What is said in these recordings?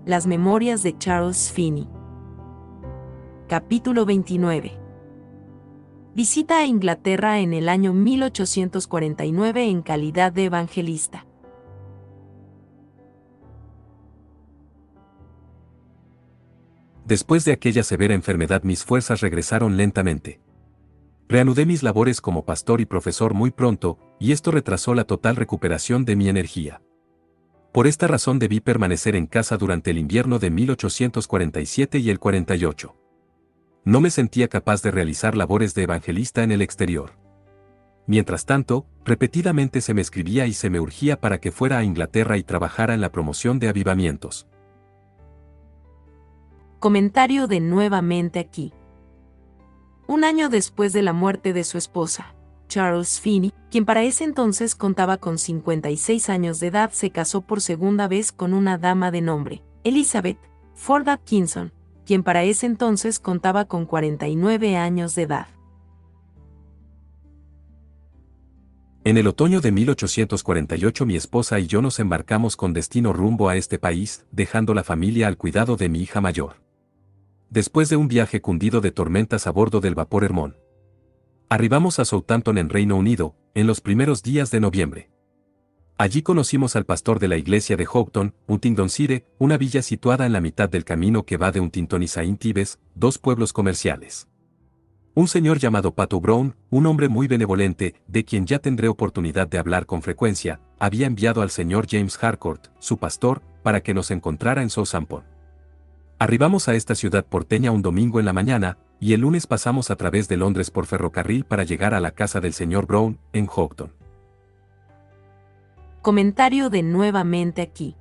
Las memorias de Charles Finney. Capítulo 29. Visita a Inglaterra en el año 1849 en calidad de evangelista. Después de aquella severa enfermedad mis fuerzas regresaron lentamente. Reanudé mis labores como pastor y profesor muy pronto, y esto retrasó la total recuperación de mi energía. Por esta razón debí permanecer en casa durante el invierno de 1847 y el 48. No me sentía capaz de realizar labores de evangelista en el exterior. Mientras tanto, repetidamente se me escribía y se me urgía para que fuera a Inglaterra y trabajara en la promoción de avivamientos. Comentario de Nuevamente Aquí. Un año después de la muerte de su esposa, Charles Finney, quien para ese entonces contaba con 56 años de edad, se casó por segunda vez con una dama de nombre, Elizabeth Ford Atkinson, quien para ese entonces contaba con 49 años de edad. En el otoño de 1848 mi esposa y yo nos embarcamos con destino rumbo a este país, dejando la familia al cuidado de mi hija mayor. Después de un viaje cundido de tormentas a bordo del vapor Hermón, arribamos a Southampton en Reino Unido, en los primeros días de noviembre. Allí conocimos al pastor de la iglesia de Houghton, Huntingdonshire, una villa situada en la mitad del camino que va de Huntingdon y Saint-Ives, dos pueblos comerciales. Un señor llamado Pato Brown, un hombre muy benevolente, de quien ya tendré oportunidad de hablar con frecuencia, había enviado al señor James Harcourt, su pastor, para que nos encontrara en Southampton. Arribamos a esta ciudad porteña un domingo en la mañana, y el lunes pasamos a través de Londres por ferrocarril para llegar a la casa del señor Brown, en Houghton. Comentario de Nuevamente Aquí.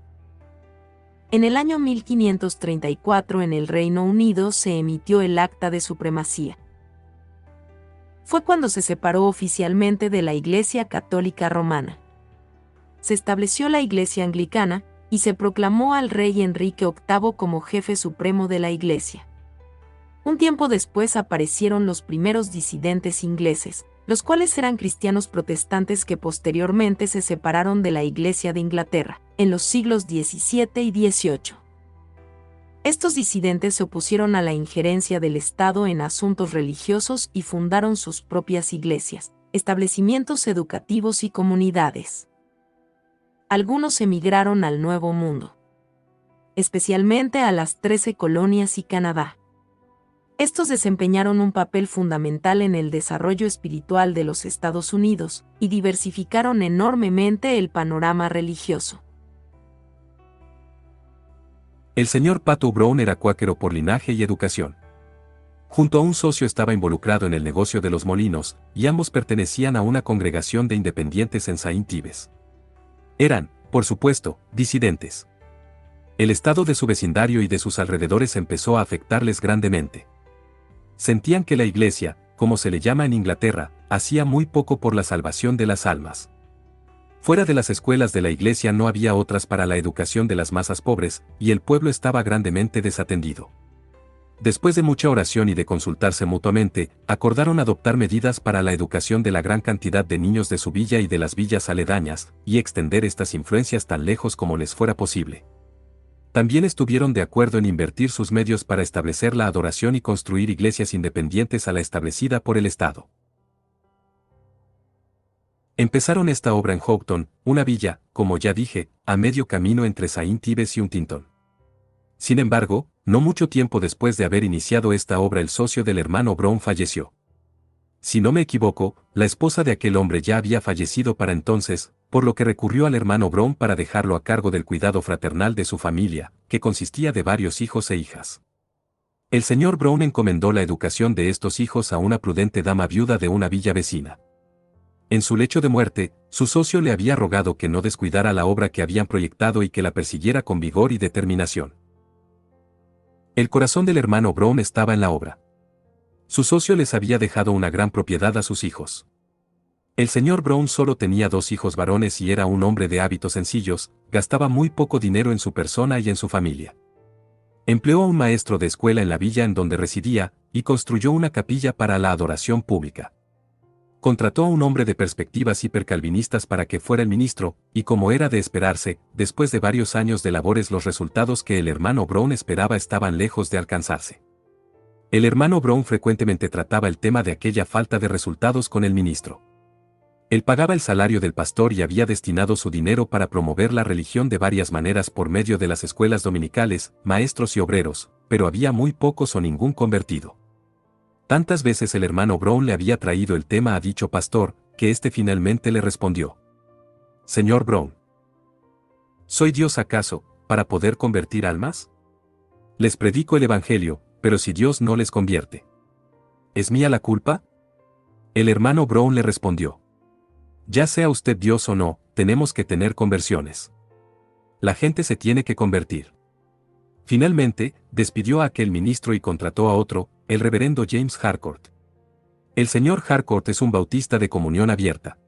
En el año 1534 en el Reino Unido se emitió el Acta de Supremacía. Fue cuando se separó oficialmente de la Iglesia Católica Romana. Se estableció la Iglesia Anglicana, y se proclamó al rey Enrique VIII como jefe supremo de la Iglesia. Un tiempo después aparecieron los primeros disidentes ingleses, los cuales eran cristianos protestantes que posteriormente se separaron de la Iglesia de Inglaterra, en los siglos XVII y XVIII. Estos disidentes se opusieron a la injerencia del Estado en asuntos religiosos y fundaron sus propias iglesias, establecimientos educativos y comunidades. Algunos emigraron al Nuevo Mundo, especialmente a las 13 colonias y Canadá. Estos desempeñaron un papel fundamental en el desarrollo espiritual de los Estados Unidos y diversificaron enormemente el panorama religioso. El señor Pato Brown era cuáquero por linaje y educación. Junto a un socio estaba involucrado en el negocio de los molinos, y ambos pertenecían a una congregación de independientes en Saint-Ives. Eran, por supuesto, disidentes. El estado de su vecindario y de sus alrededores empezó a afectarles grandemente. Sentían que la iglesia, como se le llama en Inglaterra, hacía muy poco por la salvación de las almas. Fuera de las escuelas de la iglesia no había otras para la educación de las masas pobres, y el pueblo estaba grandemente desatendido. Después de mucha oración y de consultarse mutuamente, acordaron adoptar medidas para la educación de la gran cantidad de niños de su villa y de las villas aledañas, y extender estas influencias tan lejos como les fuera posible. También estuvieron de acuerdo en invertir sus medios para establecer la adoración y construir iglesias independientes a la establecida por el Estado. Empezaron esta obra en Houghton, una villa, como ya dije, a medio camino entre Saint-Ives y Huntingdon. Sin embargo, no mucho tiempo después de haber iniciado esta obra el socio del hermano Brown falleció. Si no me equivoco, la esposa de aquel hombre ya había fallecido para entonces, por lo que recurrió al hermano Brown para dejarlo a cargo del cuidado fraternal de su familia, que consistía de varios hijos e hijas. El señor Brown encomendó la educación de estos hijos a una prudente dama viuda de una villa vecina. En su lecho de muerte, su socio le había rogado que no descuidara la obra que habían proyectado y que la persiguiera con vigor y determinación. El corazón del hermano Brown estaba en la obra. Su socio les había dejado una gran propiedad a sus hijos. El señor Brown solo tenía 2 hijos varones y era un hombre de hábitos sencillos, gastaba muy poco dinero en su persona y en su familia. Empleó a un maestro de escuela en la villa en donde residía, y construyó una capilla para la adoración pública. Contrató a un hombre de perspectivas hipercalvinistas para que fuera el ministro, y como era de esperarse, después de varios años de labores los resultados que el hermano Brown esperaba estaban lejos de alcanzarse. El hermano Brown frecuentemente trataba el tema de aquella falta de resultados con el ministro. Él pagaba el salario del pastor y había destinado su dinero para promover la religión de varias maneras por medio de las escuelas dominicales, maestros y obreros, pero había muy pocos o ningún convertido. Tantas veces el hermano Brown le había traído el tema a dicho pastor, que éste finalmente le respondió: «Señor Brown, ¿soy Dios acaso, para poder convertir almas? Les predico el evangelio, pero si Dios no les convierte, ¿es mía la culpa?». El hermano Brown le respondió: «Ya sea usted Dios o no, tenemos que tener conversiones. La gente se tiene que convertir». Finalmente, despidió a aquel ministro y contrató a otro, el reverendo James Harcourt. El señor Harcourt es un bautista de comunión abierta.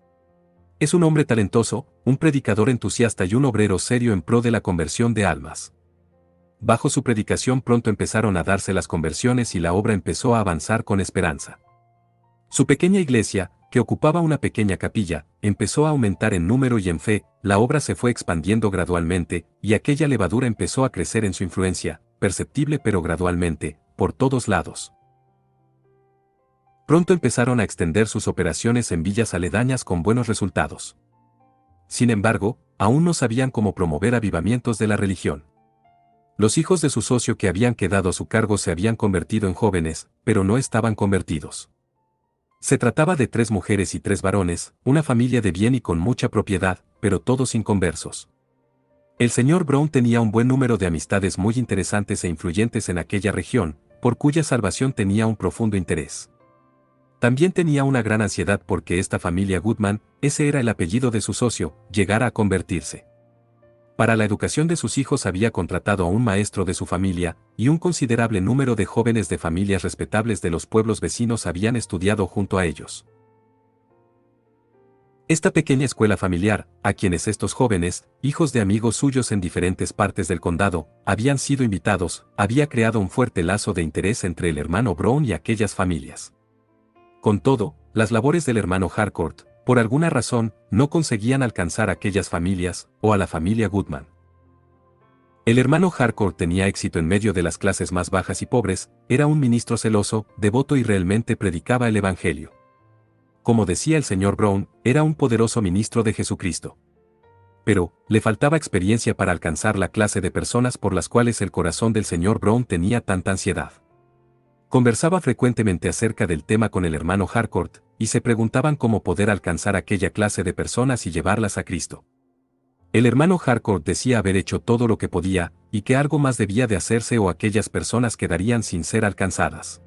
Es un hombre talentoso, un predicador entusiasta y un obrero serio en pro de la conversión de almas. Bajo su predicación pronto empezaron a darse las conversiones y la obra empezó a avanzar con esperanza. Su pequeña iglesia, que ocupaba una pequeña capilla, empezó a aumentar en número y en fe, la obra se fue expandiendo gradualmente, y aquella levadura empezó a crecer en su influencia, perceptible pero gradualmente, por todos lados. Pronto empezaron a extender sus operaciones en villas aledañas con buenos resultados. Sin embargo, aún no sabían cómo promover avivamientos de la religión. Los hijos de su socio que habían quedado a su cargo se habían convertido en jóvenes, pero no estaban convertidos. Se trataba de 3 mujeres y 3 varones, una familia de bien y con mucha propiedad, pero todos inconversos. El señor Brown tenía un buen número de amistades muy interesantes e influyentes en aquella región, por cuya salvación tenía un profundo interés. También tenía una gran ansiedad porque esta familia Goodman, ese era el apellido de su socio, llegara a convertirse. Para la educación de sus hijos había contratado a un maestro de su familia, y un considerable número de jóvenes de familias respetables de los pueblos vecinos habían estudiado junto a ellos. Esta pequeña escuela familiar, a quienes estos jóvenes, hijos de amigos suyos en diferentes partes del condado, habían sido invitados, había creado un fuerte lazo de interés entre el hermano Brown y aquellas familias. Con todo, las labores del hermano Harcourt, por alguna razón, no conseguían alcanzar a aquellas familias, o a la familia Goodman. El hermano Harcourt tenía éxito en medio de las clases más bajas y pobres, era un ministro celoso, devoto y realmente predicaba el evangelio. Como decía el señor Brown, era un poderoso ministro de Jesucristo. Pero, le faltaba experiencia para alcanzar la clase de personas por las cuales el corazón del señor Brown tenía tanta ansiedad. Conversaba frecuentemente acerca del tema con el hermano Harcourt, y se preguntaban cómo poder alcanzar aquella clase de personas y llevarlas a Cristo. El hermano Harcourt decía haber hecho todo lo que podía, y que algo más debía de hacerse o aquellas personas quedarían sin ser alcanzadas.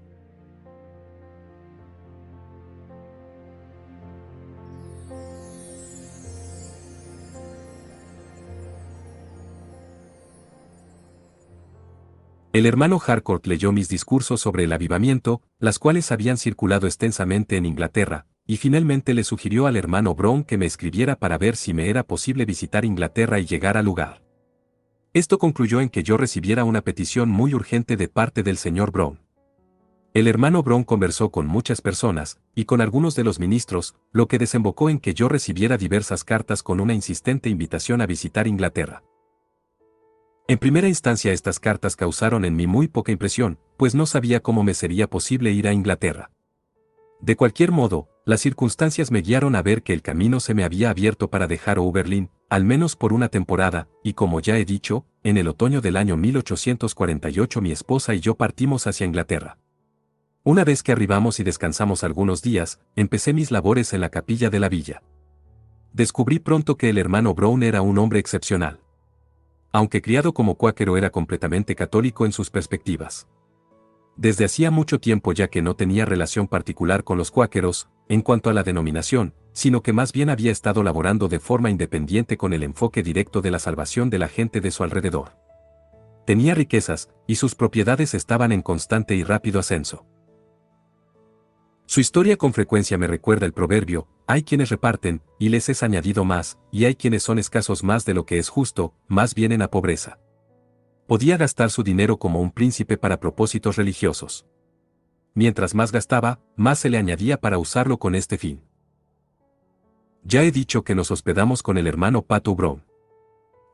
El hermano Harcourt leyó mis discursos sobre el avivamiento, las cuales habían circulado extensamente en Inglaterra, y finalmente le sugirió al hermano Brown que me escribiera para ver si me era posible visitar Inglaterra y llegar al lugar. Esto concluyó en que yo recibiera una petición muy urgente de parte del señor Brown. El hermano Brown conversó con muchas personas, y con algunos de los ministros, lo que desembocó en que yo recibiera diversas cartas con una insistente invitación a visitar Inglaterra. En primera instancia estas cartas causaron en mí muy poca impresión, pues no sabía cómo me sería posible ir a Inglaterra. De cualquier modo, las circunstancias me guiaron a ver que el camino se me había abierto para dejar Oberlin, al menos por una temporada, y como ya he dicho, en el otoño del año 1848 mi esposa y yo partimos hacia Inglaterra. Una vez que arribamos y descansamos algunos días, empecé mis labores en la capilla de la villa. Descubrí pronto que el hermano Brown era un hombre excepcional. Aunque criado como cuáquero era completamente católico en sus perspectivas. Desde hacía mucho tiempo ya que no tenía relación particular con los cuáqueros, en cuanto a la denominación, sino que más bien había estado laborando de forma independiente con el enfoque directo de la salvación de la gente de su alrededor. Tenía riquezas, y sus propiedades estaban en constante y rápido ascenso. Su historia con frecuencia me recuerda el proverbio: hay quienes reparten, y les es añadido más, y hay quienes son escasos más de lo que es justo, más vienen a pobreza. Podía gastar su dinero como un príncipe para propósitos religiosos. Mientras más gastaba, más se le añadía para usarlo con este fin. Ya he dicho que nos hospedamos con el hermano Pato Brown.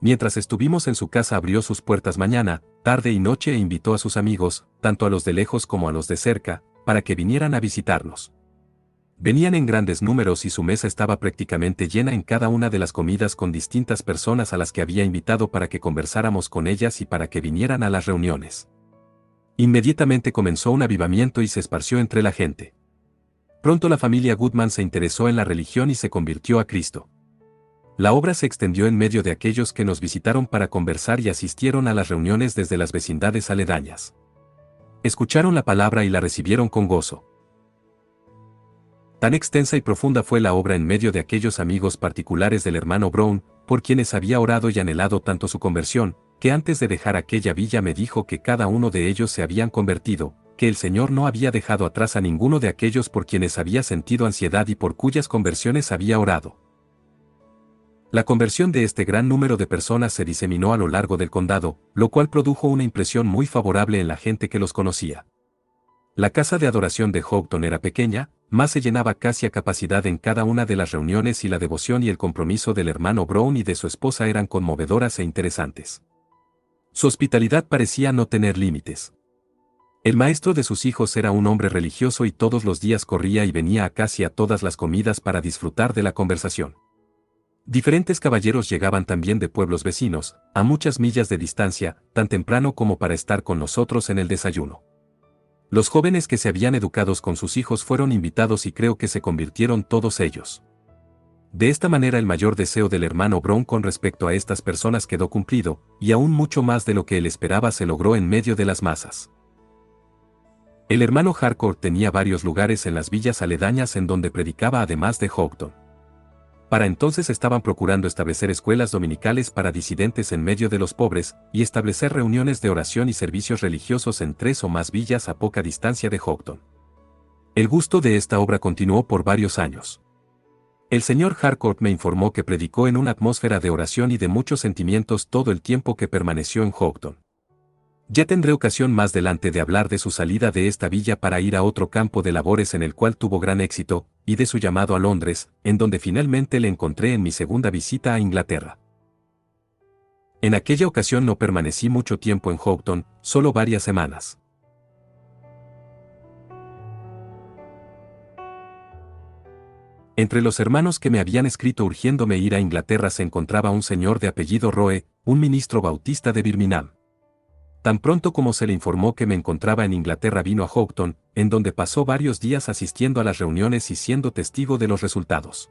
Mientras estuvimos en su casa abrió sus puertas mañana, tarde y noche e invitó a sus amigos, tanto a los de lejos como a los de cerca, para que vinieran a visitarnos. Venían en grandes números y su mesa estaba prácticamente llena en cada una de las comidas con distintas personas a las que había invitado para que conversáramos con ellas y para que vinieran a las reuniones. Inmediatamente comenzó un avivamiento y se esparció entre la gente. Pronto la familia Goodman se interesó en la religión y se convirtió a Cristo. La obra se extendió en medio de aquellos que nos visitaron para conversar y asistieron a las reuniones desde las vecindades aledañas. Escucharon la palabra y la recibieron con gozo. Tan extensa y profunda fue la obra en medio de aquellos amigos particulares del hermano Brown, por quienes había orado y anhelado tanto su conversión, que antes de dejar aquella villa me dijo que cada uno de ellos se habían convertido, que el Señor no había dejado atrás a ninguno de aquellos por quienes había sentido ansiedad y por cuyas conversiones había orado. La conversión de este gran número de personas se diseminó a lo largo del condado, lo cual produjo una impresión muy favorable en la gente que los conocía. La casa de adoración de Houghton era pequeña, mas se llenaba casi a capacidad en cada una de las reuniones y la devoción y el compromiso del hermano Brown y de su esposa eran conmovedoras e interesantes. Su hospitalidad parecía no tener límites. El maestro de sus hijos era un hombre religioso y todos los días corría y venía a casi a todas las comidas para disfrutar de la conversación. Diferentes caballeros llegaban también de pueblos vecinos, a muchas millas de distancia, tan temprano como para estar con nosotros en el desayuno. Los jóvenes que se habían educado con sus hijos fueron invitados y creo que se convirtieron todos ellos. De esta manera el mayor deseo del hermano Brown con respecto a estas personas quedó cumplido, y aún mucho más de lo que él esperaba se logró en medio de las masas. El hermano Harcourt tenía varios lugares en las villas aledañas en donde predicaba además de Houghton. Para entonces estaban procurando establecer escuelas dominicales para disidentes en medio de los pobres, y establecer reuniones de oración y servicios religiosos en 3 o más villas a poca distancia de Houghton. El gusto de esta obra continuó por varios años. El señor Harcourt me informó que predicó en una atmósfera de oración y de muchos sentimientos todo el tiempo que permaneció en Houghton. Ya tendré ocasión más adelante de hablar de su salida de esta villa para ir a otro campo de labores en el cual tuvo gran éxito, y de su llamado a Londres, en donde finalmente le encontré en mi segunda visita a Inglaterra. En aquella ocasión no permanecí mucho tiempo en Houghton, solo varias semanas. Entre los hermanos que me habían escrito urgiéndome ir a Inglaterra se encontraba un señor de apellido Roe, un ministro bautista de Birmingham. Tan pronto como se le informó que me encontraba en Inglaterra vino a Houghton, en donde pasó varios días asistiendo a las reuniones y siendo testigo de los resultados.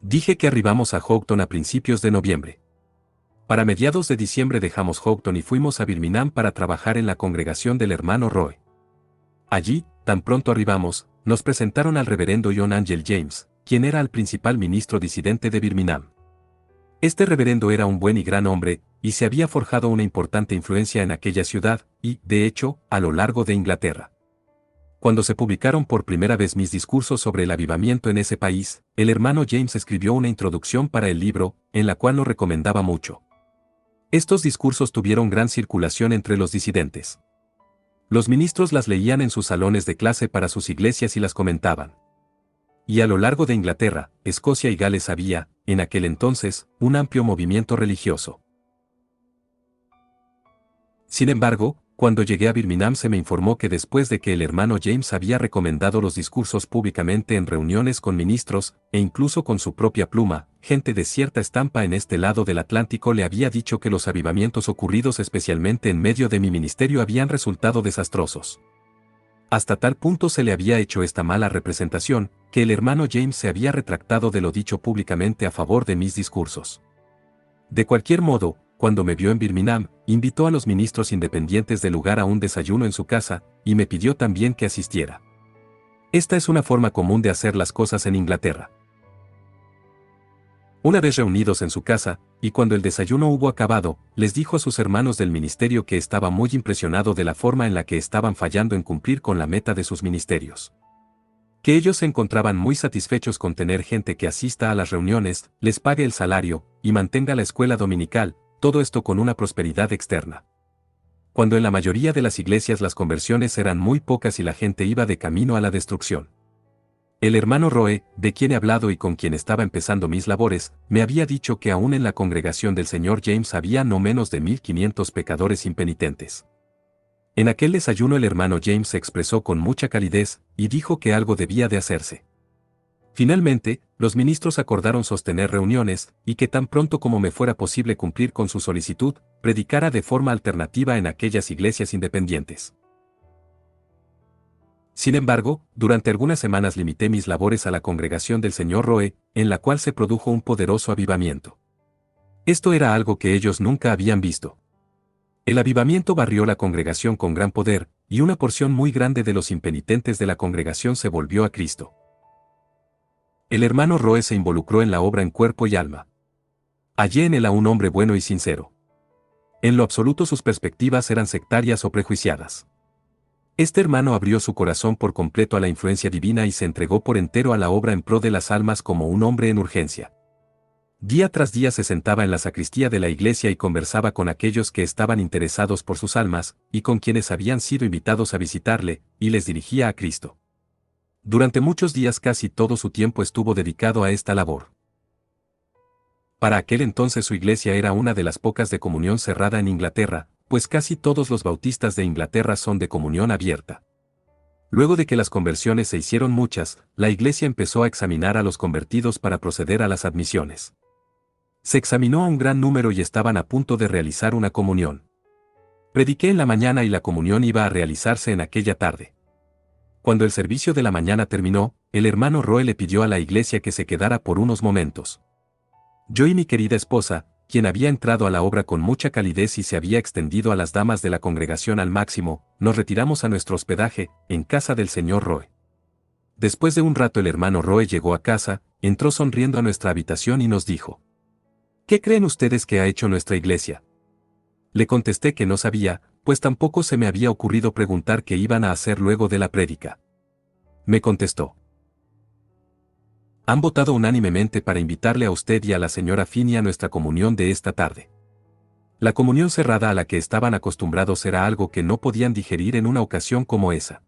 Dije que arribamos a Houghton a principios de noviembre. Para mediados de diciembre dejamos Houghton y fuimos a Birmingham para trabajar en la congregación del hermano Roe. Allí, tan pronto arribamos, nos presentaron al reverendo John Angel James, quien era el principal ministro disidente de Birmingham. Este reverendo era un buen y gran hombre, y se había forjado una importante influencia en aquella ciudad, y, de hecho, a lo largo de Inglaterra. Cuando se publicaron por primera vez mis discursos sobre el avivamiento en ese país, el hermano James escribió una introducción para el libro, en la cual lo recomendaba mucho. Estos discursos tuvieron gran circulación entre los disidentes. Los ministros las leían en sus salones de clase para sus iglesias y las comentaban. Y a lo largo de Inglaterra, Escocia y Gales había, en aquel entonces, un amplio movimiento religioso. Sin embargo, cuando llegué a Birmingham se me informó que después de que el hermano James había recomendado los discursos públicamente en reuniones con ministros, e incluso con su propia pluma, gente de cierta estampa en este lado del Atlántico le había dicho que los avivamientos ocurridos especialmente en medio de mi ministerio habían resultado desastrosos. Hasta tal punto se le había hecho esta mala representación, que el hermano James se había retractado de lo dicho públicamente a favor de mis discursos. De cualquier modo, cuando me vio en Birmingham, invitó a los ministros independientes del lugar a un desayuno en su casa, y me pidió también que asistiera. Esta es una forma común de hacer las cosas en Inglaterra. Una vez reunidos en su casa, y cuando el desayuno hubo acabado, les dijo a sus hermanos del ministerio que estaba muy impresionado de la forma en la que estaban fallando en cumplir con la meta de sus ministerios. Que ellos se encontraban muy satisfechos con tener gente que asista a las reuniones, les pague el salario, y mantenga la escuela dominical, todo esto con una prosperidad externa. Cuando en la mayoría de las iglesias las conversiones eran muy pocas y la gente iba de camino a la destrucción. El hermano Roe, de quien he hablado y con quien estaba empezando mis labores, me había dicho que aún en la congregación del señor James había no menos de 1500 pecadores impenitentes. En aquel desayuno el hermano James se expresó con mucha calidez, y dijo que algo debía de hacerse. Finalmente, los ministros acordaron sostener reuniones, y que tan pronto como me fuera posible cumplir con su solicitud, predicara de forma alternativa en aquellas iglesias independientes. Sin embargo, durante algunas semanas limité mis labores a la congregación del señor Roe, en la cual se produjo un poderoso avivamiento. Esto era algo que ellos nunca habían visto. El avivamiento barrió la congregación con gran poder, y una porción muy grande de los impenitentes de la congregación se volvió a Cristo. El hermano Roe se involucró en la obra en cuerpo y alma. Hallé en él a un hombre bueno y sincero. En lo absoluto sus perspectivas eran sectarias o prejuiciadas. Este hermano abrió su corazón por completo a la influencia divina y se entregó por entero a la obra en pro de las almas como un hombre en urgencia. Día tras día se sentaba en la sacristía de la iglesia y conversaba con aquellos que estaban interesados por sus almas, y con quienes habían sido invitados a visitarle, y les dirigía a Cristo. Durante muchos días casi todo su tiempo estuvo dedicado a esta labor. Para aquel entonces su iglesia era una de las pocas de comunión cerrada en Inglaterra, pues casi todos los bautistas de Inglaterra son de comunión abierta. Luego de que las conversiones se hicieron muchas, la iglesia empezó a examinar a los convertidos para proceder a las admisiones. Se examinó a un gran número y estaban a punto de realizar una comunión. Prediqué en la mañana y la comunión iba a realizarse en aquella tarde. Cuando el servicio de la mañana terminó, el hermano Roe le pidió a la iglesia que se quedara por unos momentos. Yo y mi querida esposa, quien había entrado a la obra con mucha calidez y se había extendido a las damas de la congregación al máximo, nos retiramos a nuestro hospedaje, en casa del señor Roe. Después de un rato el hermano Roe llegó a casa, entró sonriendo a nuestra habitación y nos dijo: ¿Qué creen ustedes que ha hecho nuestra iglesia? Le contesté que no sabía, pues tampoco se me había ocurrido preguntar qué iban a hacer luego de la prédica. Me contestó: han votado unánimemente para invitarle a usted y a la señora Finney a nuestra comunión de esta tarde. La comunión cerrada a la que estaban acostumbrados era algo que no podían digerir en una ocasión como esa.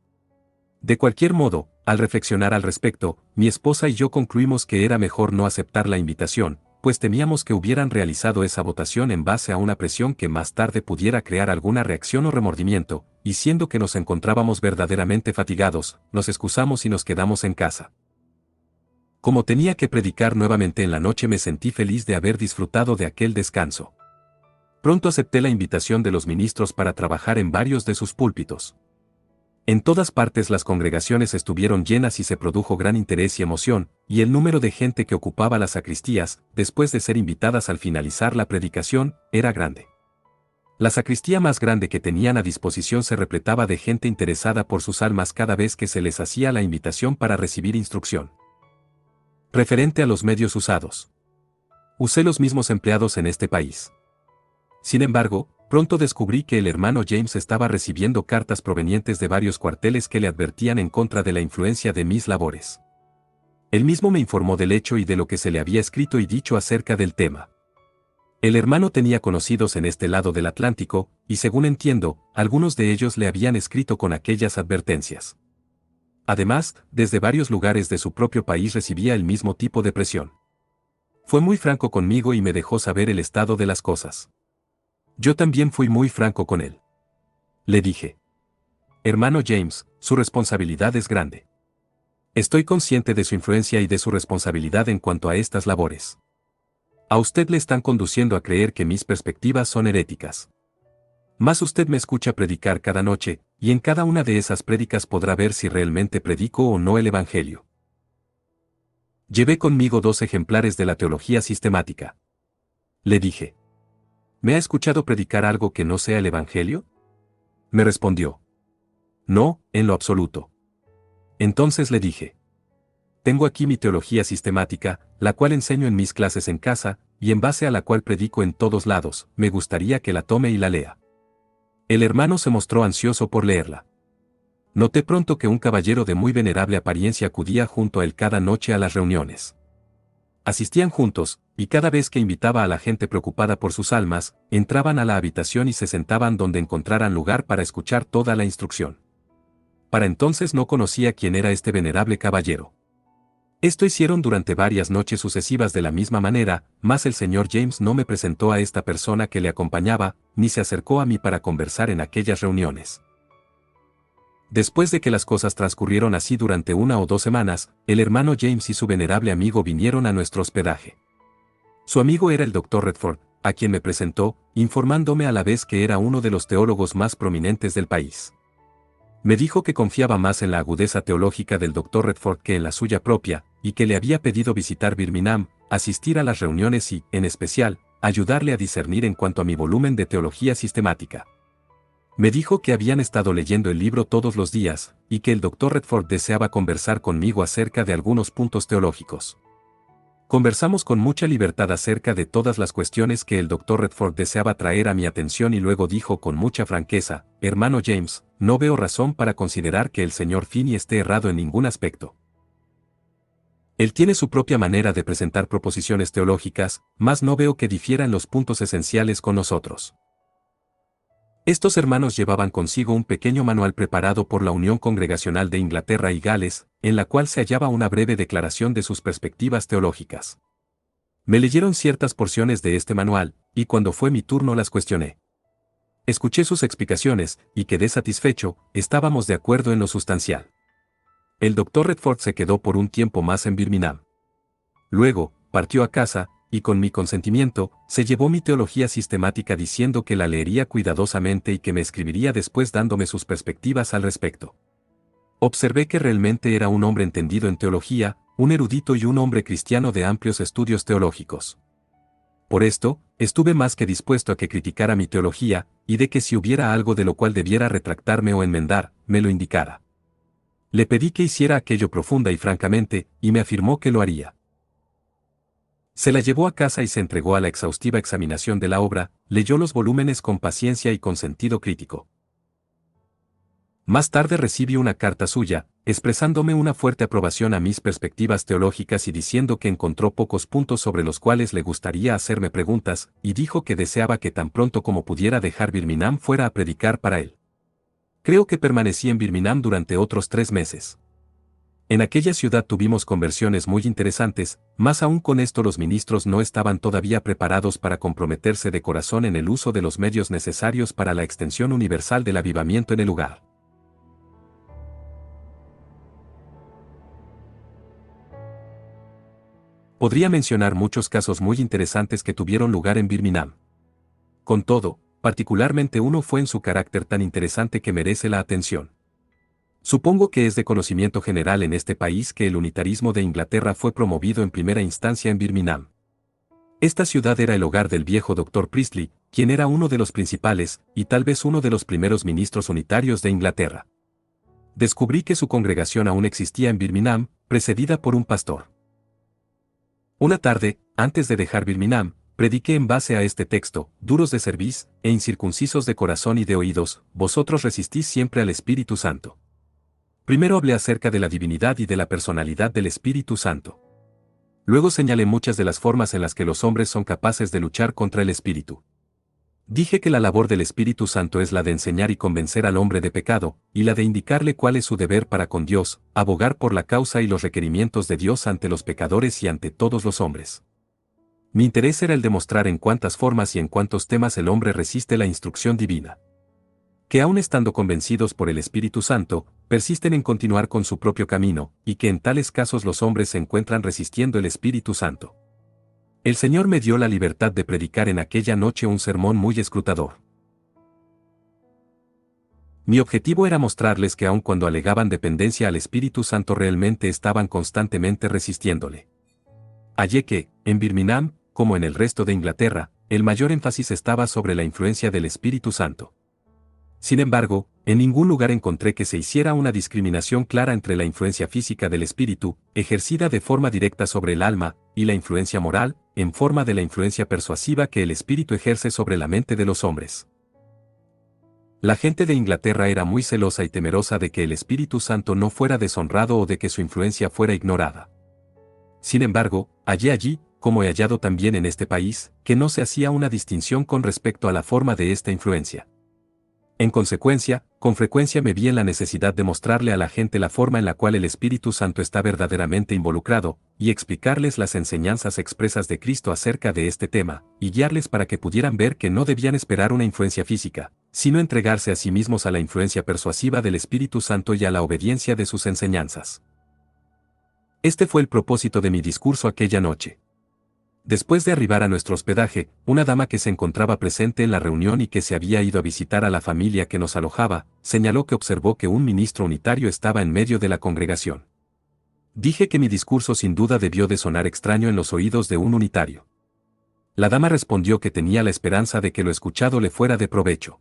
De cualquier modo, al reflexionar al respecto, mi esposa y yo concluimos que era mejor no aceptar la invitación, pues temíamos que hubieran realizado esa votación en base a una presión que más tarde pudiera crear alguna reacción o remordimiento, y siendo que nos encontrábamos verdaderamente fatigados, nos excusamos y nos quedamos en casa. Como tenía que predicar nuevamente en la noche, me sentí feliz de haber disfrutado de aquel descanso. Pronto acepté la invitación de los ministros para trabajar en varios de sus púlpitos. En todas partes las congregaciones estuvieron llenas y se produjo gran interés y emoción, y el número de gente que ocupaba las sacristías, después de ser invitadas al finalizar la predicación, era grande. La sacristía más grande que tenían a disposición se repletaba de gente interesada por sus almas cada vez que se les hacía la invitación para recibir instrucción. Referente a los medios usados. Usé los mismos empleados en este país. Sin embargo, pronto descubrí que el hermano James estaba recibiendo cartas provenientes de varios cuarteles que le advertían en contra de la influencia de mis labores. Él mismo me informó del hecho y de lo que se le había escrito y dicho acerca del tema. El hermano tenía conocidos en este lado del Atlántico, y según entiendo, algunos de ellos le habían escrito con aquellas advertencias. Además, desde varios lugares de su propio país recibía el mismo tipo de presión. Fue muy franco conmigo y me dejó saber el estado de las cosas. Yo también fui muy franco con él. Le dije: hermano James, su responsabilidad es grande. Estoy consciente de su influencia y de su responsabilidad en cuanto a estas labores. A usted le están conduciendo a creer que mis perspectivas son heréticas. Mas usted me escucha predicar cada noche, y en cada una de esas prédicas podrá ver si realmente predico o no el Evangelio. Llevé conmigo 2 ejemplares de la teología sistemática. Le dije: ¿me ha escuchado predicar algo que no sea el Evangelio? Me respondió: no, en lo absoluto. Entonces le dije: tengo aquí mi teología sistemática, la cual enseño en mis clases en casa, y en base a la cual predico en todos lados, me gustaría que la tome y la lea. El hermano se mostró ansioso por leerla. Noté pronto que un caballero de muy venerable apariencia acudía junto a él cada noche a las reuniones. Asistían juntos, y cada vez que invitaba a la gente preocupada por sus almas, entraban a la habitación y se sentaban donde encontraran lugar para escuchar toda la instrucción. Para entonces no conocía quién era este venerable caballero. Esto hicieron durante varias noches sucesivas de la misma manera, mas el señor James no me presentó a esta persona que le acompañaba, ni se acercó a mí para conversar en aquellas reuniones. Después de que las cosas transcurrieron así durante 1 o 2 semanas, el hermano James y su venerable amigo vinieron a nuestro hospedaje. Su amigo era el Dr. Redford, a quien me presentó, informándome a la vez que era uno de los teólogos más prominentes del país. Me dijo que confiaba más en la agudeza teológica del Dr. Redford que en la suya propia, y que le había pedido visitar Birmingham, asistir a las reuniones y, en especial, ayudarle a discernir en cuanto a mi volumen de teología sistemática. Me dijo que habían estado leyendo el libro todos los días, y que el Dr. Redford deseaba conversar conmigo acerca de algunos puntos teológicos. Conversamos con mucha libertad acerca de todas las cuestiones que el Dr. Redford deseaba traer a mi atención y luego dijo con mucha franqueza: hermano James, no veo razón para considerar que el señor Finney esté errado en ningún aspecto. Él tiene su propia manera de presentar proposiciones teológicas, mas no veo que difiera en los puntos esenciales con nosotros. Estos hermanos llevaban consigo un pequeño manual preparado por la Unión Congregacional de Inglaterra y Gales, en la cual se hallaba una breve declaración de sus perspectivas teológicas. Me leyeron ciertas porciones de este manual, y cuando fue mi turno las cuestioné. Escuché sus explicaciones, y quedé satisfecho, estábamos de acuerdo en lo sustancial. El Dr. Redford se quedó por un tiempo más en Birmingham. Luego, partió a casa, y con mi consentimiento, se llevó mi teología sistemática diciendo que la leería cuidadosamente y que me escribiría después dándome sus perspectivas al respecto. Observé que realmente era un hombre entendido en teología, un erudito y un hombre cristiano de amplios estudios teológicos. Por esto, estuve más que dispuesto a que criticara mi teología, y de que si hubiera algo de lo cual debiera retractarme o enmendar, me lo indicara. Le pedí que hiciera aquello profunda y francamente, y me afirmó que lo haría. Se la llevó a casa y se entregó a la exhaustiva examinación de la obra, leyó los volúmenes con paciencia y con sentido crítico. Más tarde recibí una carta suya, expresándome una fuerte aprobación a mis perspectivas teológicas y diciendo que encontró pocos puntos sobre los cuales le gustaría hacerme preguntas, y dijo que deseaba que tan pronto como pudiera dejar Birmingham fuera a predicar para él. Creo que permanecí en Birmingham durante otros 3 meses. En aquella ciudad tuvimos conversiones muy interesantes, más aún con esto los ministros no estaban todavía preparados para comprometerse de corazón en el uso de los medios necesarios para la extensión universal del avivamiento en el lugar. Podría mencionar muchos casos muy interesantes que tuvieron lugar en Birmingham. Con todo, particularmente uno fue en su carácter tan interesante que merece la atención. Supongo que es de conocimiento general en este país que el unitarismo de Inglaterra fue promovido en primera instancia en Birmingham. Esta ciudad era el hogar del viejo Dr. Priestley, quien era uno de los principales, y tal vez uno de los primeros ministros unitarios de Inglaterra. Descubrí que su congregación aún existía en Birmingham, precedida por un pastor. Una tarde, antes de dejar Birmingham, prediqué en base a este texto: duros de cerviz, e incircuncisos de corazón y de oídos, vosotros resistís siempre al Espíritu Santo. Primero hablé acerca de la divinidad y de la personalidad del Espíritu Santo. Luego señalé muchas de las formas en las que los hombres son capaces de luchar contra el Espíritu. Dije que la labor del Espíritu Santo es la de enseñar y convencer al hombre de pecado, y la de indicarle cuál es su deber para con Dios, abogar por la causa y los requerimientos de Dios ante los pecadores y ante todos los hombres. Mi interés era el de mostrar en cuántas formas y en cuántos temas el hombre resiste la instrucción divina. Que aun estando convencidos por el Espíritu Santo, persisten en continuar con su propio camino, y que en tales casos los hombres se encuentran resistiendo el Espíritu Santo. El Señor me dio la libertad de predicar en aquella noche un sermón muy escrutador. Mi objetivo era mostrarles que aun cuando alegaban dependencia al Espíritu Santo realmente estaban constantemente resistiéndole. Hallé que, en Birmingham, como en el resto de Inglaterra, el mayor énfasis estaba sobre la influencia del Espíritu Santo. Sin embargo, en ningún lugar encontré que se hiciera una discriminación clara entre la influencia física del espíritu, ejercida de forma directa sobre el alma, y la influencia moral, en forma de la influencia persuasiva que el espíritu ejerce sobre la mente de los hombres. La gente de Inglaterra era muy celosa y temerosa de que el Espíritu Santo no fuera deshonrado o de que su influencia fuera ignorada. Sin embargo, hallé allí, como he hallado también en este país, que no se hacía una distinción con respecto a la forma de esta influencia. En consecuencia, con frecuencia me vi en la necesidad de mostrarle a la gente la forma en la cual el Espíritu Santo está verdaderamente involucrado, y explicarles las enseñanzas expresas de Cristo acerca de este tema, y guiarles para que pudieran ver que no debían esperar una influencia física, sino entregarse a sí mismos a la influencia persuasiva del Espíritu Santo y a la obediencia de sus enseñanzas. Este fue el propósito de mi discurso aquella noche. Después de arribar a nuestro hospedaje, una dama que se encontraba presente en la reunión y que se había ido a visitar a la familia que nos alojaba, señaló que observó que un ministro unitario estaba en medio de la congregación. Dije que mi discurso sin duda debió de sonar extraño en los oídos de un unitario. La dama respondió que tenía la esperanza de que lo escuchado le fuera de provecho.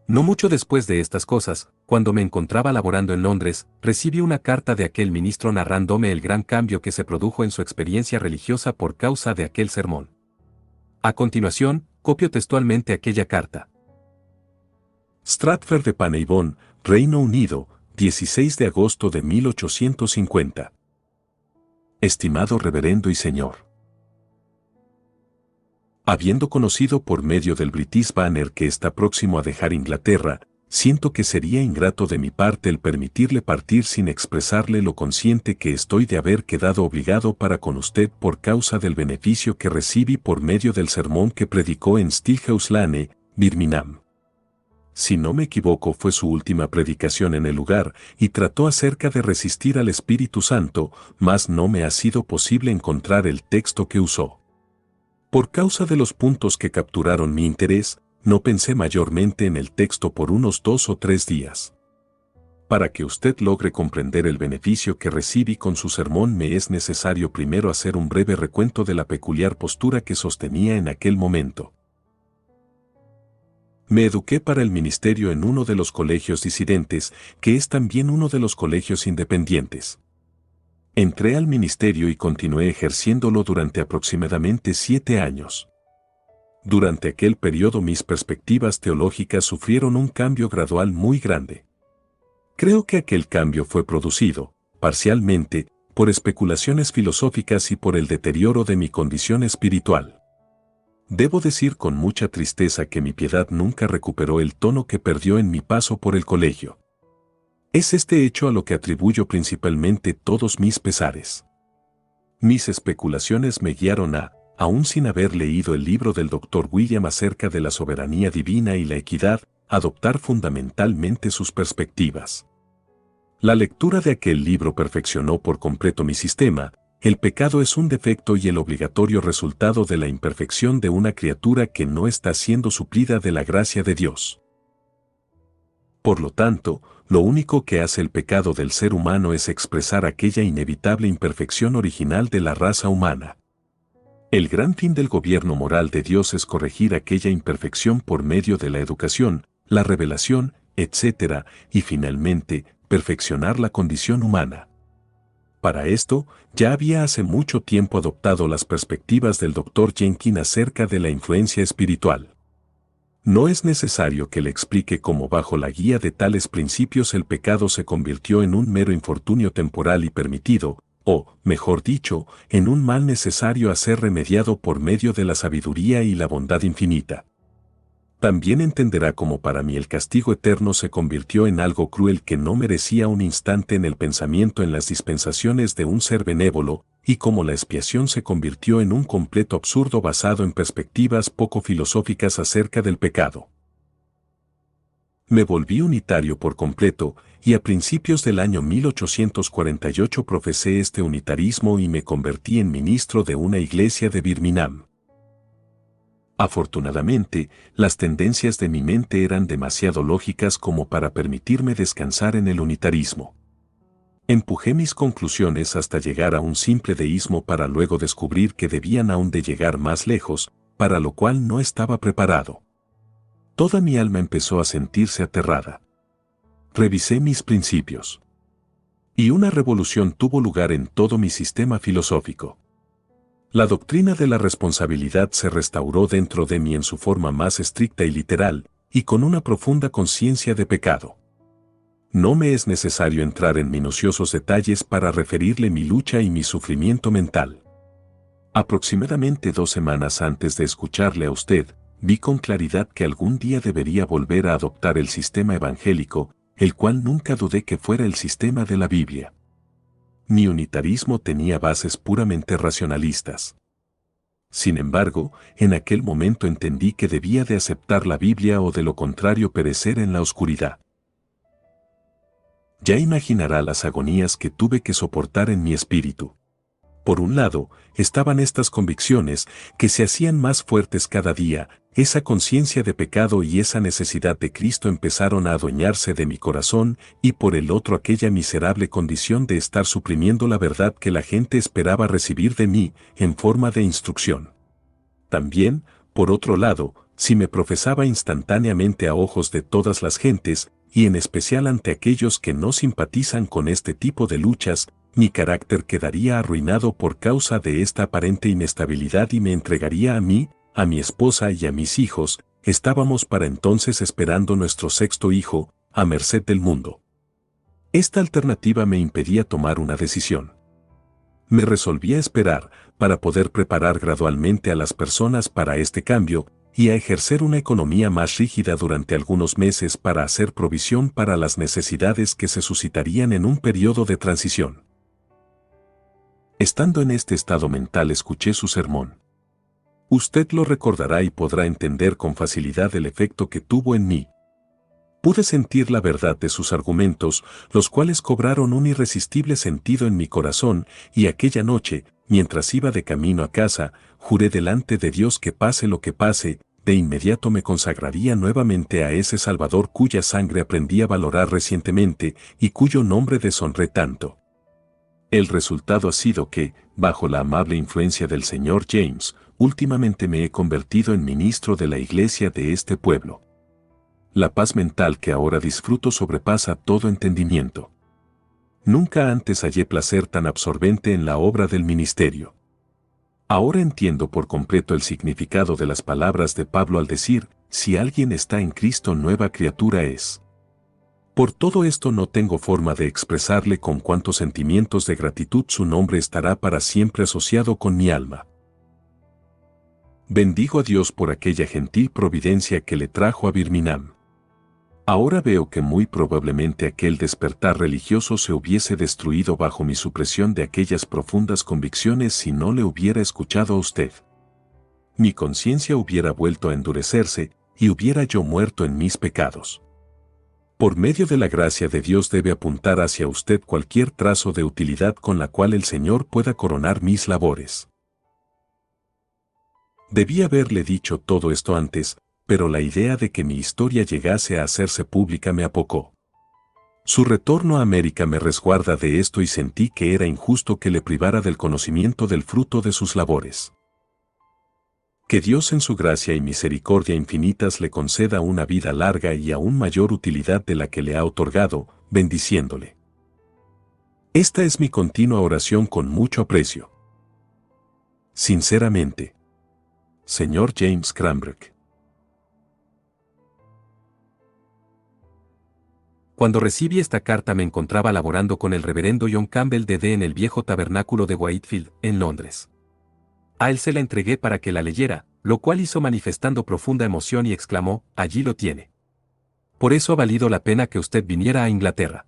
No mucho después de estas cosas, cuando me encontraba laborando en Londres, recibí una carta de aquel ministro narrándome el gran cambio que se produjo en su experiencia religiosa por causa de aquel sermón. A continuación, copio textualmente aquella carta. Stratford-upon-Avon, Reino Unido, 16 de agosto de 1850. Estimado reverendo y señor. Habiendo conocido por medio del British Banner que está próximo a dejar Inglaterra, siento que sería ingrato de mi parte el permitirle partir sin expresarle lo consciente que estoy de haber quedado obligado para con usted por causa del beneficio que recibí por medio del sermón que predicó en Stillhouse Lane, Birmingham. Si no me equivoco, fue su última predicación en el lugar, y trató acerca de resistir al Espíritu Santo, mas no me ha sido posible encontrar el texto que usó. Por causa de los puntos que capturaron mi interés, no pensé mayormente en el texto por unos 2 o 3 días. Para que usted logre comprender el beneficio que recibí con su sermón, me es necesario primero hacer un breve recuento de la peculiar postura que sostenía en aquel momento. Me eduqué para el ministerio en uno de los colegios disidentes, que es también uno de los colegios independientes. Entré al ministerio y continué ejerciéndolo durante aproximadamente 7 años. Durante aquel periodo mis perspectivas teológicas sufrieron un cambio gradual muy grande. Creo que aquel cambio fue producido, parcialmente, por especulaciones filosóficas y por el deterioro de mi condición espiritual. Debo decir con mucha tristeza que mi piedad nunca recuperó el tono que perdió en mi paso por el colegio. Es este hecho a lo que atribuyo principalmente todos mis pesares. Mis especulaciones me guiaron aún sin haber leído el libro del Dr. William acerca de la soberanía divina y la equidad, adoptar fundamentalmente sus perspectivas. La lectura de aquel libro perfeccionó por completo mi sistema. El pecado es un defecto y el obligatorio resultado de la imperfección de una criatura que no está siendo suplida de la gracia de Dios. Por lo tanto, lo único que hace el pecado del ser humano es expresar aquella inevitable imperfección original de la raza humana. El gran fin del gobierno moral de Dios es corregir aquella imperfección por medio de la educación, la revelación, etc., y finalmente, perfeccionar la condición humana. Para esto, ya había hace mucho tiempo adoptado las perspectivas del Dr. Jenkins acerca de la influencia espiritual. No es necesario que le explique cómo bajo la guía de tales principios el pecado se convirtió en un mero infortunio temporal y permitido, o, mejor dicho, en un mal necesario a ser remediado por medio de la sabiduría y la bondad infinita. También entenderá cómo para mí el castigo eterno se convirtió en algo cruel que no merecía un instante en el pensamiento en las dispensaciones de un ser benévolo, y cómo la expiación se convirtió en un completo absurdo basado en perspectivas poco filosóficas acerca del pecado. Me volví unitario por completo, y a principios del año 1848 profesé este unitarismo y me convertí en ministro de una iglesia de Birmingham. Afortunadamente, las tendencias de mi mente eran demasiado lógicas como para permitirme descansar en el unitarismo. Empujé mis conclusiones hasta llegar a un simple deísmo para luego descubrir que debían aún de llegar más lejos, para lo cual no estaba preparado. Toda mi alma empezó a sentirse aterrada. Revisé mis principios. Y una revolución tuvo lugar en todo mi sistema filosófico. La doctrina de la responsabilidad se restauró dentro de mí en su forma más estricta y literal, y con una profunda conciencia de pecado. No me es necesario entrar en minuciosos detalles para referirle mi lucha y mi sufrimiento mental. Aproximadamente 2 semanas antes de escucharle a usted, vi con claridad que algún día debería volver a adoptar el sistema evangélico, el cual nunca dudé que fuera el sistema de la Biblia. Mi unitarismo tenía bases puramente racionalistas. Sin embargo, en aquel momento entendí que debía de aceptar la Biblia o de lo contrario perecer en la oscuridad. Ya imaginará las agonías que tuve que soportar en mi espíritu. Por un lado, estaban estas convicciones que se hacían más fuertes cada día, esa conciencia de pecado y esa necesidad de Cristo empezaron a adueñarse de mi corazón, y por el otro aquella miserable condición de estar suprimiendo la verdad que la gente esperaba recibir de mí en forma de instrucción. También, por otro lado, si me profesaba instantáneamente a ojos de todas las gentes, y en especial ante aquellos que no simpatizan con este tipo de luchas, mi carácter quedaría arruinado por causa de esta aparente inestabilidad y me entregaría a mí, a mi esposa y a mis hijos. Estábamos para entonces esperando nuestro sexto hijo, a merced del mundo. Esta alternativa me impedía tomar una decisión. Me resolví a esperar, para poder preparar gradualmente a las personas para este cambio, y a ejercer una economía más rígida durante algunos meses para hacer provisión para las necesidades que se suscitarían en un periodo de transición. Estando en este estado mental escuché su sermón. Usted lo recordará y podrá entender con facilidad el efecto que tuvo en mí. Pude sentir la verdad de sus argumentos, los cuales cobraron un irresistible sentido en mi corazón, y aquella noche, mientras iba de camino a casa, juré delante de Dios que pase lo que pase, de inmediato me consagraría nuevamente a ese Salvador cuya sangre aprendí a valorar recientemente y cuyo nombre deshonré tanto. El resultado ha sido que, bajo la amable influencia del Sr. James, últimamente me he convertido en ministro de la iglesia de este pueblo. La paz mental que ahora disfruto sobrepasa todo entendimiento. Nunca antes hallé placer tan absorbente en la obra del ministerio. Ahora entiendo por completo el significado de las palabras de Pablo al decir, si alguien está en Cristo nueva criatura es. Por todo esto no tengo forma de expresarle con cuántos sentimientos de gratitud su nombre estará para siempre asociado con mi alma. Bendigo a Dios por aquella gentil providencia que le trajo a Birmingham. Ahora veo que muy probablemente aquel despertar religioso se hubiese destruido bajo mi supresión de aquellas profundas convicciones si no le hubiera escuchado a usted. Mi conciencia hubiera vuelto a endurecerse, y hubiera yo muerto en mis pecados. Por medio de la gracia de Dios debe apuntar hacia usted cualquier trazo de utilidad con la cual el Señor pueda coronar mis labores. Debí haberle dicho todo esto antes, pero la idea de que mi historia llegase a hacerse pública me apocó. Su retorno a América me resguarda de esto y sentí que era injusto que le privara del conocimiento del fruto de sus labores. Que Dios en su gracia y misericordia infinitas le conceda una vida larga y aún mayor utilidad de la que le ha otorgado, bendiciéndole. Esta es mi continua oración con mucho aprecio. Sinceramente. Sr. James Cranbrook. Cuando recibí esta carta me encontraba laborando con el reverendo John Campbell D.D. en el viejo tabernáculo de Whitefield, en Londres. A él se la entregué para que la leyera, lo cual hizo manifestando profunda emoción y exclamó, allí lo tiene. Por eso ha valido la pena que usted viniera a Inglaterra.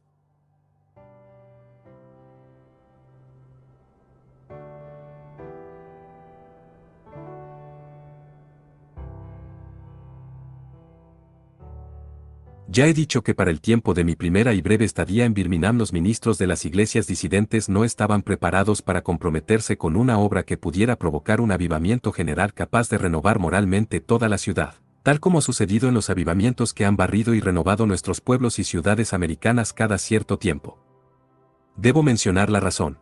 Ya he dicho que para el tiempo de mi primera y breve estadía en Birmingham los ministros de las iglesias disidentes no estaban preparados para comprometerse con una obra que pudiera provocar un avivamiento general capaz de renovar moralmente toda la ciudad, tal como ha sucedido en los avivamientos que han barrido y renovado nuestros pueblos y ciudades americanas cada cierto tiempo. Debo mencionar la razón.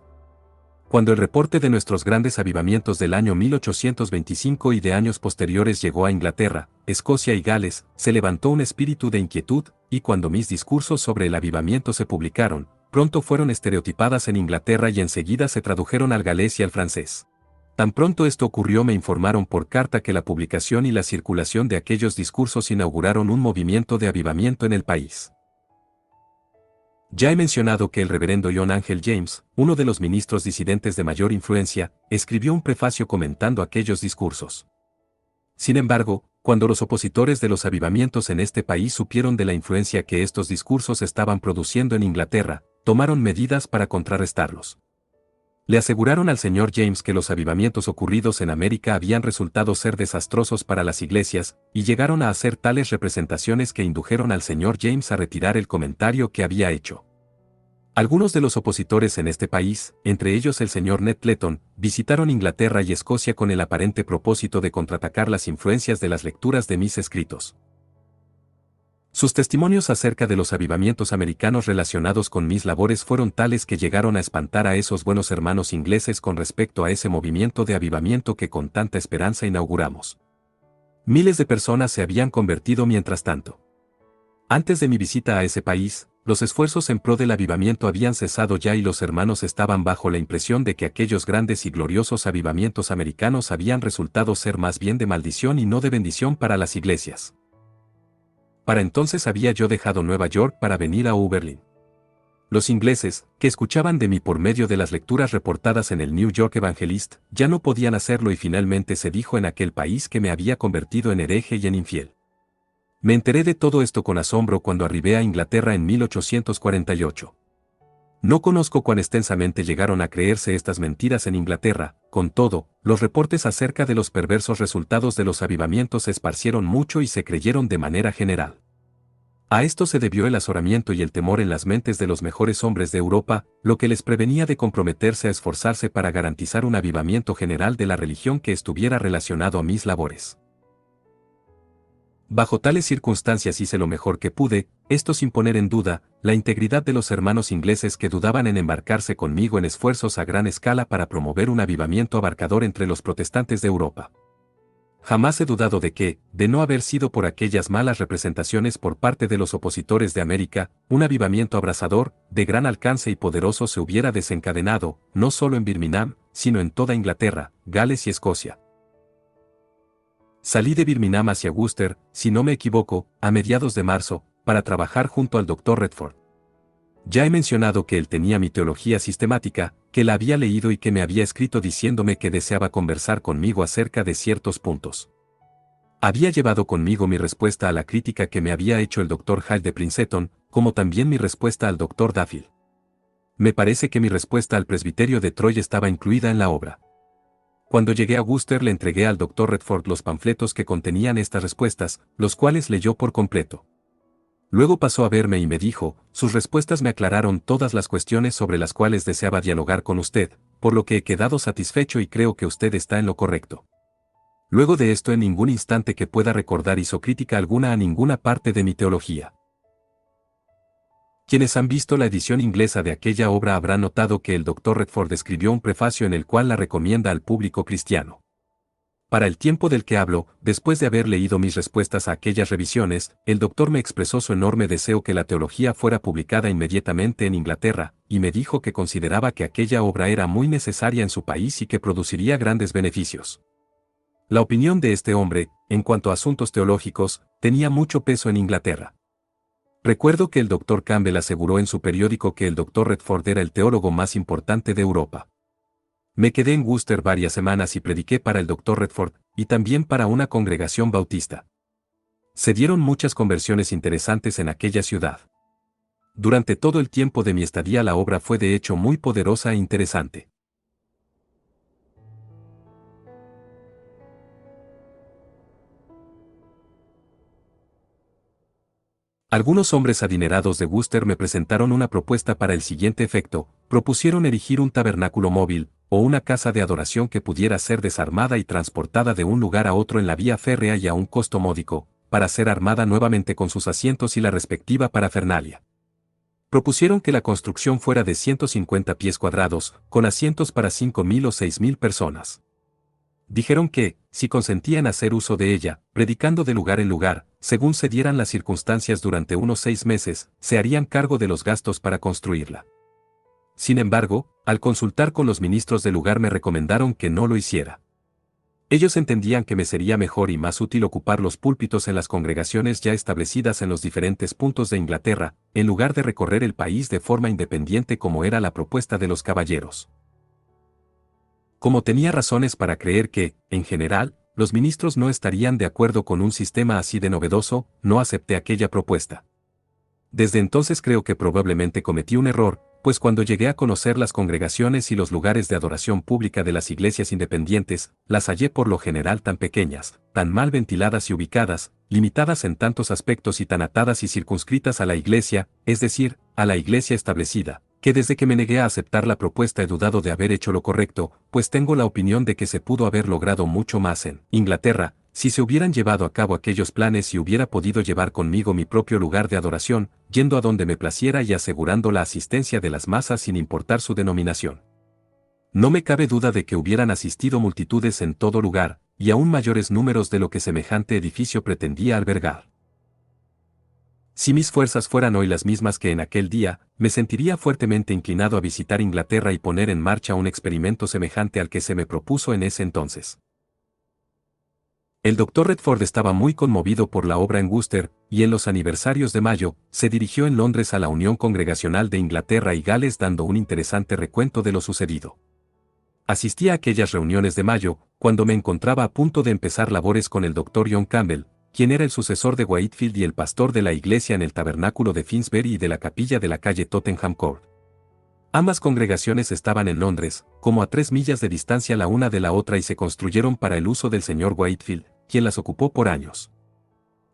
Cuando el reporte de nuestros grandes avivamientos del año 1825 y de años posteriores llegó a Inglaterra, Escocia y Gales, se levantó un espíritu de inquietud, y cuando mis discursos sobre el avivamiento se publicaron, pronto fueron estereotipadas en Inglaterra y enseguida se tradujeron al galés y al francés. Tan pronto esto ocurrió me informaron por carta que la publicación y la circulación de aquellos discursos inauguraron un movimiento de avivamiento en el país. Ya he mencionado que el reverendo John Angel James, uno de los ministros disidentes de mayor influencia, escribió un prefacio comentando aquellos discursos. Sin embargo, cuando los opositores de los avivamientos en este país supieron de la influencia que estos discursos estaban produciendo en Inglaterra, tomaron medidas para contrarrestarlos. Le aseguraron al señor James que los avivamientos ocurridos en América habían resultado ser desastrosos para las iglesias, y llegaron a hacer tales representaciones que indujeron al señor James a retirar el comentario que había hecho. Algunos de los opositores en este país, entre ellos el señor Ned Clayton, visitaron Inglaterra y Escocia con el aparente propósito de contraatacar las influencias de las lecturas de mis escritos. Sus testimonios acerca de los avivamientos americanos relacionados con mis labores fueron tales que llegaron a espantar a esos buenos hermanos ingleses con respecto a ese movimiento de avivamiento que con tanta esperanza inauguramos. Miles de personas se habían convertido mientras tanto. Antes de mi visita a ese país, los esfuerzos en pro del avivamiento habían cesado ya y los hermanos estaban bajo la impresión de que aquellos grandes y gloriosos avivamientos americanos habían resultado ser más bien de maldición y no de bendición para las iglesias. Para entonces había yo dejado Nueva York para venir a Oberlin. Los ingleses, que escuchaban de mí por medio de las lecturas reportadas en el New York Evangelist, ya no podían hacerlo y finalmente se dijo en aquel país que me había convertido en hereje y en infiel. Me enteré de todo esto con asombro cuando arribé a Inglaterra en 1848. No conozco cuán extensamente llegaron a creerse estas mentiras en Inglaterra, con todo, los reportes acerca de los perversos resultados de los avivamientos se esparcieron mucho y se creyeron de manera general. A esto se debió el azoramiento y el temor en las mentes de los mejores hombres de Europa, lo que les prevenía de comprometerse a esforzarse para garantizar un avivamiento general de la religión que estuviera relacionado a mis labores. Bajo tales circunstancias hice lo mejor que pude, esto sin poner en duda la integridad de los hermanos ingleses que dudaban en embarcarse conmigo en esfuerzos a gran escala para promover un avivamiento abarcador entre los protestantes de Europa. Jamás he dudado de que, de no haber sido por aquellas malas representaciones por parte de los opositores de América, un avivamiento abrasador, de gran alcance y poderoso se hubiera desencadenado, no solo en Birmingham, sino en toda Inglaterra, Gales y Escocia. Salí de Birmingham hacia Worcester, si no me equivoco, a mediados de marzo, para trabajar junto al Dr. Redford. Ya he mencionado que él tenía mi teología sistemática, que la había leído y que me había escrito diciéndome que deseaba conversar conmigo acerca de ciertos puntos. Había llevado conmigo mi respuesta a la crítica que me había hecho el Dr. Hall de Princeton, como también mi respuesta al Dr. Duffield. Me parece que mi respuesta al presbiterio de Troy estaba incluida en la obra. Cuando llegué a Worcester le entregué al Dr. Redford los panfletos que contenían estas respuestas, los cuales leyó por completo. Luego pasó a verme y me dijo, sus respuestas me aclararon todas las cuestiones sobre las cuales deseaba dialogar con usted, por lo que he quedado satisfecho y creo que usted está en lo correcto. Luego de esto en ningún instante que pueda recordar hizo crítica alguna a ninguna parte de mi teología. Quienes han visto la edición inglesa de aquella obra habrán notado que el Dr. Redford escribió un prefacio en el cual la recomienda al público cristiano. Para el tiempo del que hablo, después de haber leído mis respuestas a aquellas revisiones, el doctor me expresó su enorme deseo que la teología fuera publicada inmediatamente en Inglaterra, y me dijo que consideraba que aquella obra era muy necesaria en su país y que produciría grandes beneficios. La opinión de este hombre, en cuanto a asuntos teológicos, tenía mucho peso en Inglaterra. Recuerdo que el Dr. Campbell aseguró en su periódico que el Dr. Redford era el teólogo más importante de Europa. Me quedé en Worcester varias semanas y prediqué para el Dr. Redford, y también para una congregación bautista. Se dieron muchas conversiones interesantes en aquella ciudad. Durante todo el tiempo de mi estadía la obra fue de hecho muy poderosa e interesante. Algunos hombres adinerados de Worcester me presentaron una propuesta para el siguiente efecto: propusieron erigir un tabernáculo móvil, o una casa de adoración que pudiera ser desarmada y transportada de un lugar a otro en la vía férrea y a un costo módico, para ser armada nuevamente con sus asientos y la respectiva parafernalia. Propusieron que la construcción fuera de 150 pies cuadrados, con asientos para 5.000 o 6.000 personas. Dijeron que, si consentían hacer uso de ella, predicando de lugar en lugar, según se dieran las circunstancias durante unos 6 meses, se harían cargo de los gastos para construirla. Sin embargo, al consultar con los ministros del lugar me recomendaron que no lo hiciera. Ellos entendían que me sería mejor y más útil ocupar los púlpitos en las congregaciones ya establecidas en los diferentes puntos de Inglaterra, en lugar de recorrer el país de forma independiente como era la propuesta de los caballeros. Como tenía razones para creer que, en general, los ministros no estarían de acuerdo con un sistema así de novedoso, no acepté aquella propuesta. Desde entonces creo que probablemente cometí un error, pues cuando llegué a conocer las congregaciones y los lugares de adoración pública de las iglesias independientes, las hallé por lo general tan pequeñas, tan mal ventiladas y ubicadas, limitadas en tantos aspectos y tan atadas y circunscritas a la iglesia, es decir, a la iglesia establecida, que desde que me negué a aceptar la propuesta he dudado de haber hecho lo correcto, pues tengo la opinión de que se pudo haber logrado mucho más en Inglaterra, si se hubieran llevado a cabo aquellos planes y hubiera podido llevar conmigo mi propio lugar de adoración, yendo a donde me placiera y asegurando la asistencia de las masas sin importar su denominación. No me cabe duda de que hubieran asistido multitudes en todo lugar, y aún mayores números de lo que semejante edificio pretendía albergar. Si mis fuerzas fueran hoy las mismas que en aquel día, me sentiría fuertemente inclinado a visitar Inglaterra y poner en marcha un experimento semejante al que se me propuso en ese entonces. El Dr. Redford estaba muy conmovido por la obra en Worcester, y en los aniversarios de mayo, se dirigió en Londres a la Unión Congregacional de Inglaterra y Gales dando un interesante recuento de lo sucedido. Asistí a aquellas reuniones de mayo, cuando me encontraba a punto de empezar labores con el Dr. John Campbell, quien era el sucesor de Whitefield y el pastor de la iglesia en el tabernáculo de Finsbury y de la capilla de la calle Tottenham Court. Ambas congregaciones estaban en Londres, como a 3 millas de distancia la una de la otra y se construyeron para el uso del señor Whitefield, quien las ocupó por años.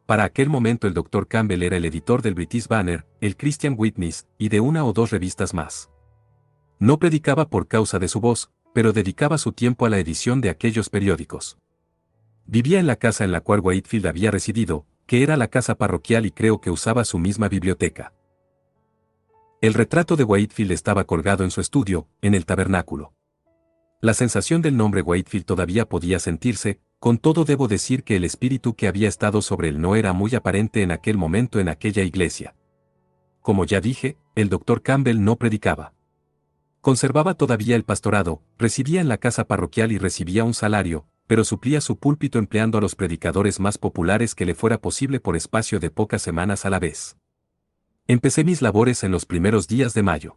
Para aquel momento el Dr. Campbell era el editor del British Banner, el Christian Witness, y de una o dos revistas más. No predicaba por causa de su voz, pero dedicaba su tiempo a la edición de aquellos periódicos. Vivía en la casa en la cual Whitefield había residido, que era la casa parroquial y creo que usaba su misma biblioteca. El retrato de Whitefield estaba colgado en su estudio, en el tabernáculo. La sensación del nombre Whitefield todavía podía sentirse, con todo debo decir que el espíritu que había estado sobre él no era muy aparente en aquel momento en aquella iglesia. Como ya dije, el Dr. Campbell no predicaba. Conservaba todavía el pastorado, residía en la casa parroquial y recibía un salario, pero suplía su púlpito empleando a los predicadores más populares que le fuera posible por espacio de pocas semanas a la vez. Empecé mis labores en los primeros días de mayo.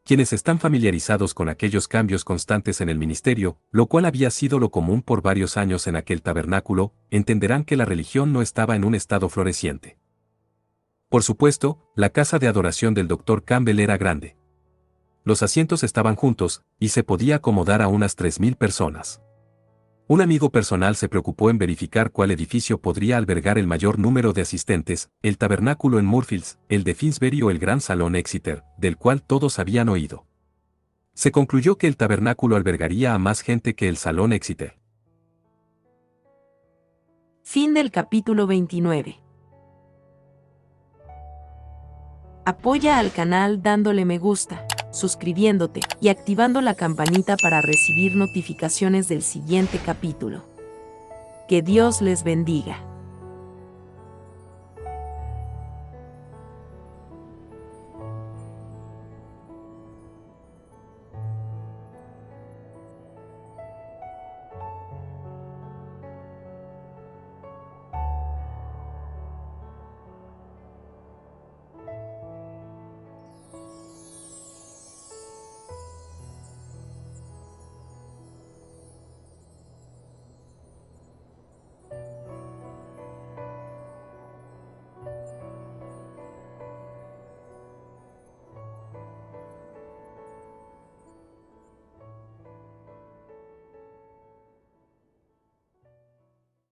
Quienes están familiarizados con aquellos cambios constantes en el ministerio, lo cual había sido lo común por varios años en aquel tabernáculo, entenderán que la religión no estaba en un estado floreciente. Por supuesto, la casa de adoración del Dr. Campbell era grande. Los asientos estaban juntos, y se podía acomodar a unas 3.000 personas. Un amigo personal se preocupó en verificar cuál edificio podría albergar el mayor número de asistentes, el tabernáculo en Moorfields, el de Finsbury o el gran salón Exeter, del cual todos habían oído. Se concluyó que el tabernáculo albergaría a más gente que el salón Exeter. Fin del capítulo 29. Apoya al canal dándole me gusta, suscribiéndote y activando la campanita para recibir notificaciones del siguiente capítulo. Que Dios les bendiga.